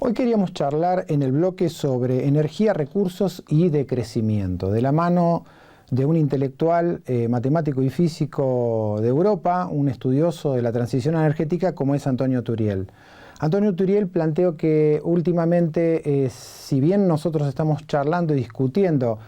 Hoy queríamos charlar en el bloque sobre energía, recursos y decrecimiento, de la mano de un intelectual, matemático y físico de Europa, un estudioso de la transición energética como es Antonio Turiel. Antonio Turiel planteó que últimamente, si bien nosotros estamos charlando y discutiendo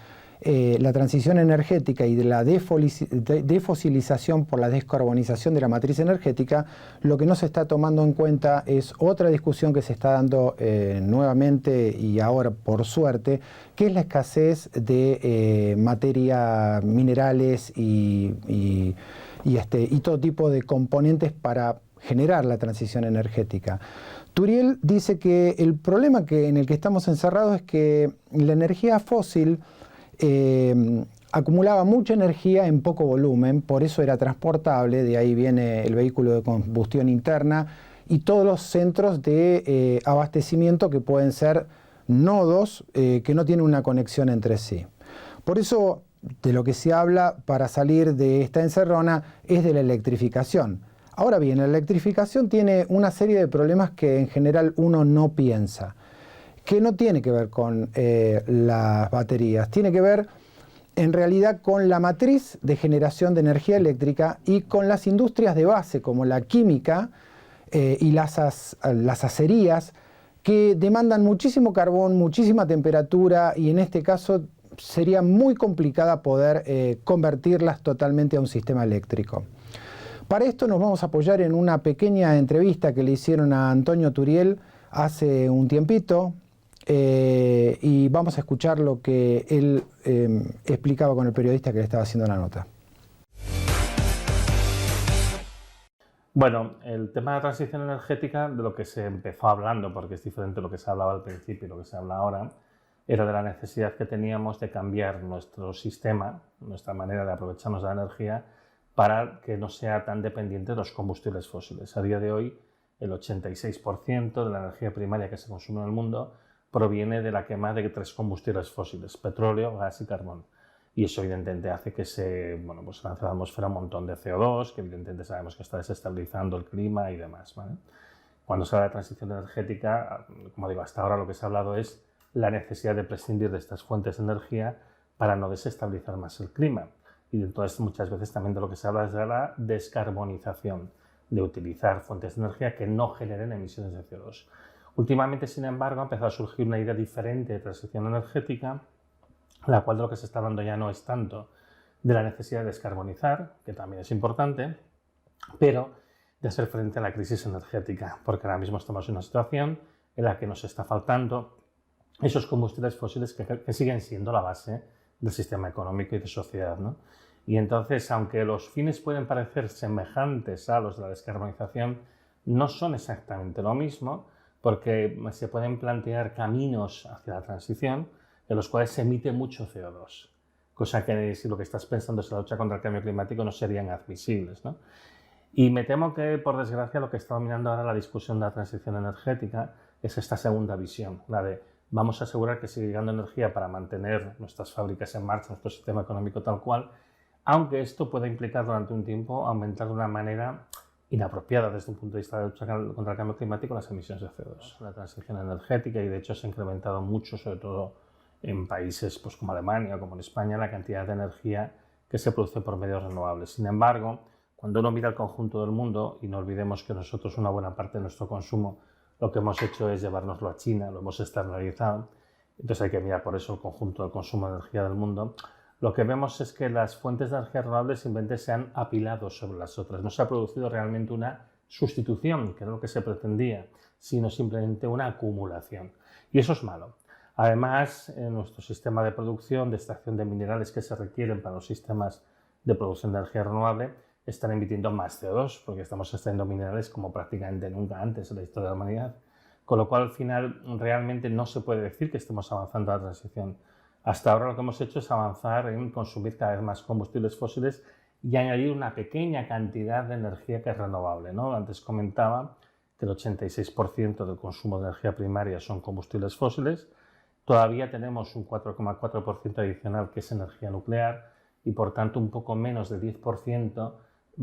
la transición energética y de la defosilización por la descarbonización de la matriz energética, lo que no se está tomando en cuenta es otra discusión que se está dando nuevamente y ahora por suerte, que es la escasez de materia, minerales y todo tipo de componentes para generar la transición energética. Turiel dice que el problema en el que estamos encerrados es que la energía fósil acumulaba mucha energía en poco volumen, por eso era transportable, de ahí viene el vehículo de combustión interna y todos los centros de abastecimiento que pueden ser nodos que no tienen una conexión entre sí. Por eso de lo que se habla para salir de esta encerrona es de la electrificación. Ahora bien, la electrificación tiene una serie de problemas que en general uno no piensa, que no tiene que ver con las baterías, tiene que ver en realidad con la matriz de generación de energía eléctrica y con las industrias de base como la química y las acerías, que demandan muchísimo carbón, muchísima temperatura y en este caso sería muy complicada poder convertirlas totalmente a un sistema eléctrico. Para esto nos vamos a apoyar en una pequeña entrevista que le hicieron a Antonio Turiel hace un tiempito, y vamos a escuchar lo que él explicaba con el periodista que le estaba haciendo la nota. Bueno, el tema de la transición energética, de lo que se empezó hablando, porque es diferente de lo que se hablaba al principio y lo que se habla ahora, era de la necesidad que teníamos de cambiar nuestro sistema, nuestra manera de aprovecharnos de la energía, para que no sea tan dependiente de los combustibles fósiles. A día de hoy, el 86% de la energía primaria que se consume en el mundo proviene de la quema de tres combustibles fósiles: petróleo, gas y carbón. Y eso evidentemente hace que se lance a la atmósfera un montón de CO2, que evidentemente sabemos que está desestabilizando el clima y demás, ¿vale? Cuando se habla de transición energética, como digo, hasta ahora lo que se ha hablado es la necesidad de prescindir de estas fuentes de energía para no desestabilizar más el clima. Y entonces muchas veces también de lo que se habla es de la descarbonización, de utilizar fuentes de energía que no generen emisiones de CO2. Últimamente, sin embargo, ha empezado a surgir una idea diferente de transición energética, la cual de lo que se está hablando ya no es tanto de la necesidad de descarbonizar, que también es importante, pero de hacer frente a la crisis energética, porque ahora mismo estamos en una situación en la que nos está faltando esos combustibles fósiles que siguen siendo la base del sistema económico y de sociedad, ¿no? Y entonces, aunque los fines pueden parecer semejantes a los de la descarbonización, no son exactamente lo mismo, porque se pueden plantear caminos hacia la transición en los cuales se emite mucho CO2, cosa que si lo que estás pensando es la lucha contra el cambio climático no serían admisibles, ¿no? Y me temo que, por desgracia, lo que está dominando ahora la discusión de la transición energética es esta segunda visión, la de vamos a asegurar que sigue llegando energía para mantener nuestras fábricas en marcha, nuestro sistema económico tal cual, aunque esto pueda implicar durante un tiempo aumentar de una manera inapropiada desde un punto de vista de lucha contra el cambio climático las emisiones de CO2. La transición energética, y de hecho se ha incrementado mucho, sobre todo en países pues, como Alemania o como en España, la cantidad de energía que se produce por medios renovables. Sin embargo, cuando uno mira el conjunto del mundo, y no olvidemos que nosotros una buena parte de nuestro consumo lo que hemos hecho es llevárnoslo a China, lo hemos externalizado, entonces hay que mirar por eso el conjunto del consumo de energía del mundo. Lo que vemos es que las fuentes de energía renovables simplemente se han apilado sobre las otras. No se ha producido realmente una sustitución, que es lo que se pretendía, sino simplemente una acumulación. Y eso es malo. Además, en nuestro sistema de producción, de extracción de minerales que se requieren para los sistemas de producción de energía renovable, están emitiendo más CO2, porque estamos extrayendo minerales como prácticamente nunca antes en la historia de la humanidad. Con lo cual, al final, realmente no se puede decir que estemos avanzando a la transición. Hasta ahora lo que hemos hecho es avanzar en consumir cada vez más combustibles fósiles y añadir una pequeña cantidad de energía que es renovable, ¿no? Antes comentaba que el 86% del consumo de energía primaria son combustibles fósiles. Todavía tenemos un 4,4% adicional que es energía nuclear y, por tanto, un poco menos de 10%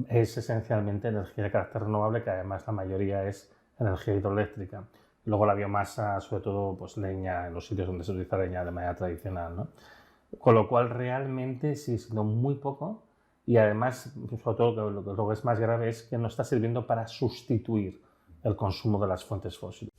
es esencialmente energía de carácter renovable, que además la mayoría es energía hidroeléctrica. Luego la biomasa, sobre todo pues leña, en los sitios donde se utiliza leña de manera tradicional, ¿no? Con lo cual realmente sigue siendo muy poco y además, sobre todo lo que es más grave es que no está sirviendo para sustituir el consumo de las fuentes fósiles.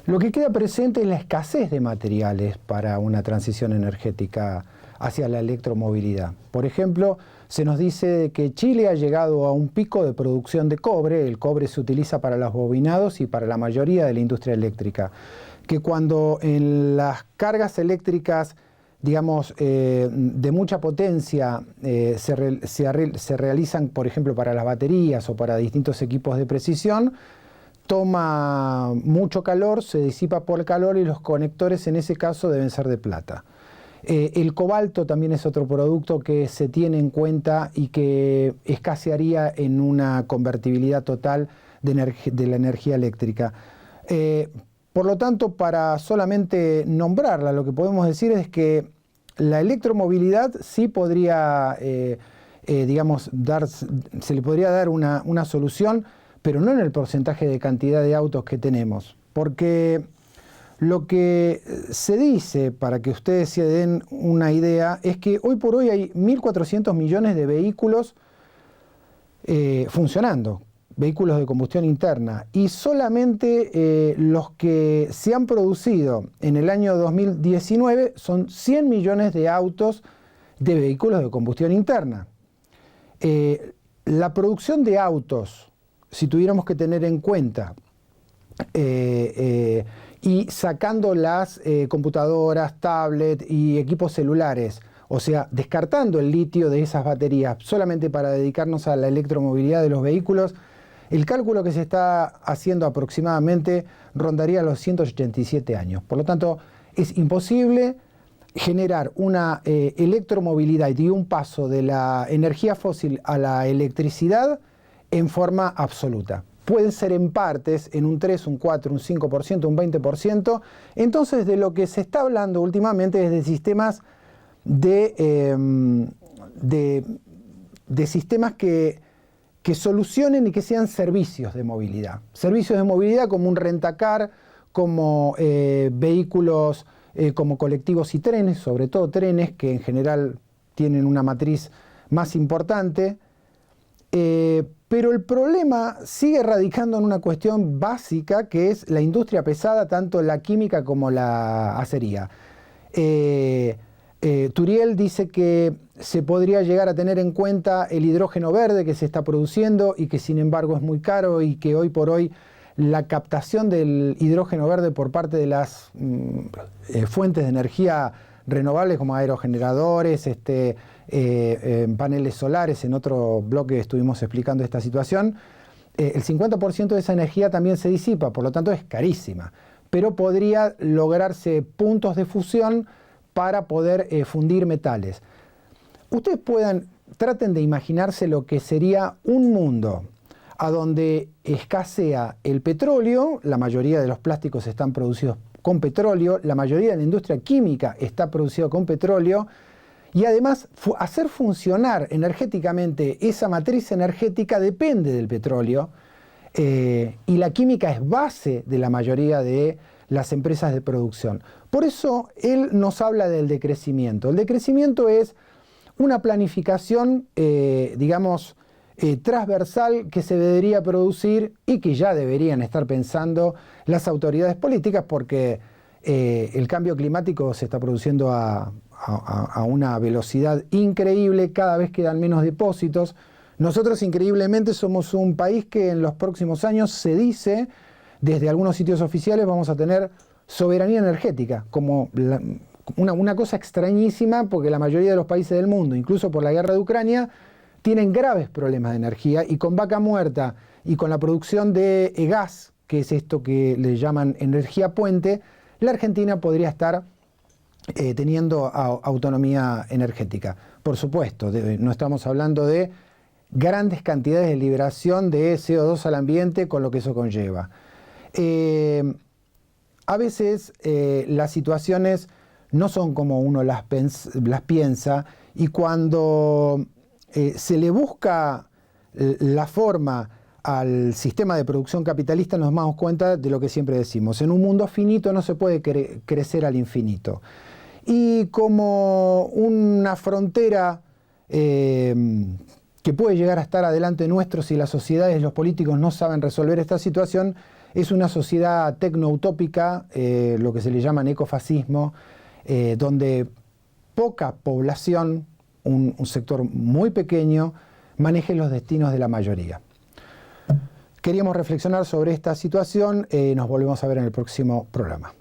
Lo que queda presente es la escasez de materiales para una transición energética hacia la electromovilidad. Por ejemplo, se nos dice que Chile ha llegado a un pico de producción de cobre. El cobre se utiliza para los bobinados y para la mayoría de la industria eléctrica. Que cuando en las cargas eléctricas, digamos, de mucha potencia se realizan, por ejemplo, para las baterías o para distintos equipos de precisión, toma mucho calor, se disipa por el calor y los conectores en ese caso deben ser de plata. El cobalto también es otro producto que se tiene en cuenta y que escasearía en una convertibilidad total de la energía eléctrica. Por lo tanto, para solamente nombrarla, lo que podemos decir es que la electromovilidad sí podría, digamos, se le podría dar una solución, pero no en el porcentaje de cantidad de autos que tenemos. Porque lo que se dice, para que ustedes se den una idea, es que hoy por hoy hay 1.400 millones de vehículos funcionando, vehículos de combustión interna, y solamente los que se han producido en el año 2019 son 100 millones de autos de vehículos de combustión interna. La producción de autos, si tuviéramos que tener en cuenta, y sacando las computadoras, tablets y equipos celulares, o sea, descartando el litio de esas baterías solamente para dedicarnos a la electromovilidad de los vehículos, el cálculo que se está haciendo aproximadamente rondaría los 187 años. Por lo tanto, es imposible generar una electromovilidad y un paso de la energía fósil a la electricidad en forma absoluta. Pueden ser en partes, en un 3, un 4, un 5%, un 20%. Entonces, de lo que se está hablando últimamente es de sistemas de sistemas que solucionen y que sean servicios de movilidad. Servicios de movilidad como un rentacar, como vehículos, como colectivos y trenes, sobre todo trenes que en general tienen una matriz más importante. Pero el problema sigue radicando en una cuestión básica que es la industria pesada, tanto la química como la acería. Turiel dice que se podría llegar a tener en cuenta el hidrógeno verde que se está produciendo y que sin embargo es muy caro y que hoy por hoy la captación del hidrógeno verde por parte de las fuentes de energía renovables como aerogeneradores, paneles solares, en otro bloque estuvimos explicando esta situación, el 50% de esa energía también se disipa, por lo tanto es carísima, pero podría lograrse puntos de fusión para poder fundir metales. Ustedes traten de imaginarse lo que sería un mundo a donde escasea el petróleo, la mayoría de los plásticos están producidos con petróleo, la mayoría de la industria química está producida con petróleo, y además hacer funcionar energéticamente esa matriz energética depende del petróleo, y la química es base de la mayoría de las empresas de producción. Por eso él nos habla del decrecimiento. El decrecimiento es una planificación, digamos, transversal que se debería producir y que ya deberían estar pensando las autoridades políticas, porque el cambio climático se está produciendo a una velocidad increíble, cada vez quedan menos depósitos. Nosotros increíblemente somos un país que en los próximos años se dice, desde algunos sitios oficiales, vamos a tener soberanía energética, como una cosa extrañísima, porque la mayoría de los países del mundo, incluso por la guerra de Ucrania, tienen graves problemas de energía, y con vaca muerta y con la producción de gas, que es esto que le llaman energía puente, la Argentina podría estar teniendo autonomía energética. Por supuesto, no estamos hablando de grandes cantidades de liberación de CO2 al ambiente con lo que eso conlleva. A veces las situaciones no son como uno las piensa, y cuando se le busca la forma al sistema de producción capitalista nos damos cuenta de lo que siempre decimos. En un mundo finito no se puede crecer al infinito. Y como una frontera que puede llegar a estar adelante nuestro si las sociedades y los políticos no saben resolver esta situación, es una sociedad tecno-utópica, lo que se le llama ecofascismo, donde poca población, un sector muy pequeño, maneje los destinos de la mayoría. Queríamos reflexionar sobre esta situación, nos volvemos a ver en el próximo programa.